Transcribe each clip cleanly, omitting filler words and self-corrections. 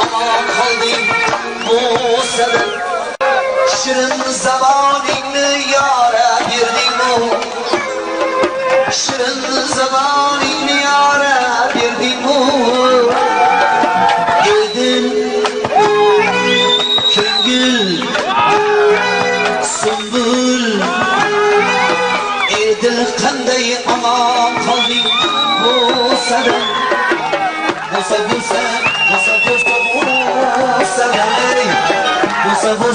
aman qolding bu sabab. Shirin zamoningni yora berding-mu, shirin zamoningni yora berding-mu. Edil ko'ngil sumbul, edil qanday aman qolding bu sabab. Bo'lsa bo'lsa bo'lsa bo'lsa bo'lsa bo'lsa bo'lsa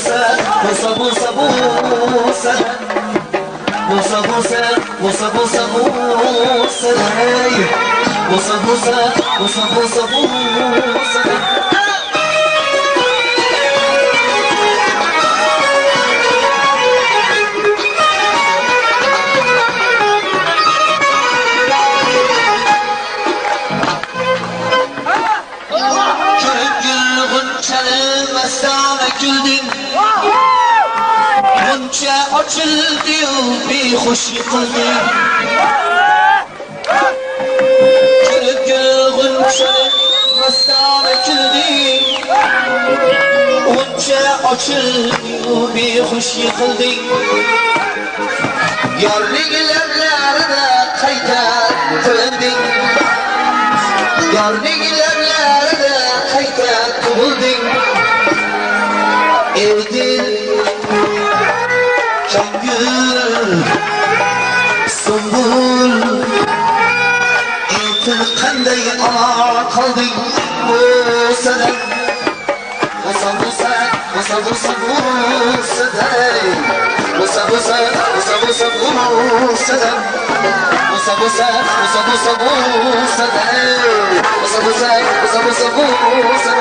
bo'lsa bo'lsa bo'lsa bo'lsa bo'lsa bo'lsa bo'lsa bo'lsa bo'lsa bo'lsa mastona güldün, bunca açıldı behuş yıkıldın. Gül gunçalı mastona güldün, bunca açıldı behuş yıkıldın. Yarlıgılarlarda kayda kıldın, yarlıgılarlarda kayda kıldın. Edil ko'ngil sumbul, edil qanday aman qolding bu sabab. Bo'lsa bo'lsa bo'lsa bo'lsa bo'lsa bo'lsa bo'lsa bo'lsa bo'lsa bo'lsa bo'lsa bo'lsa bo'lsa bo'lsa bo'lsa bo'lsa bo'lsa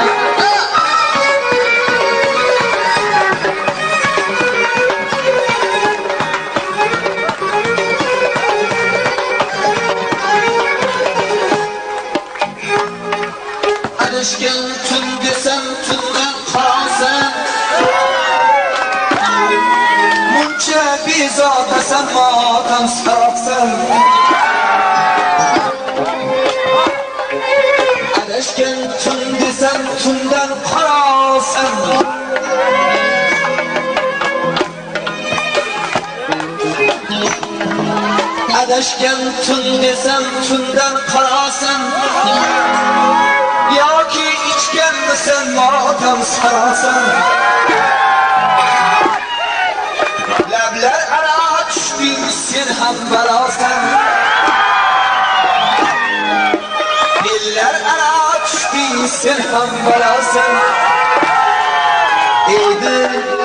adashgan tun desam tundan qarasan, muncha bezotasan motam saroksan. Adashgan tun desam tundan qarasan, adashgan tun desam tundan qarasan. Yoki ichganmisan motam sarasan. Lablar aro tushding sen ham balosan, ellar aro tushding sen ham balosan. Edil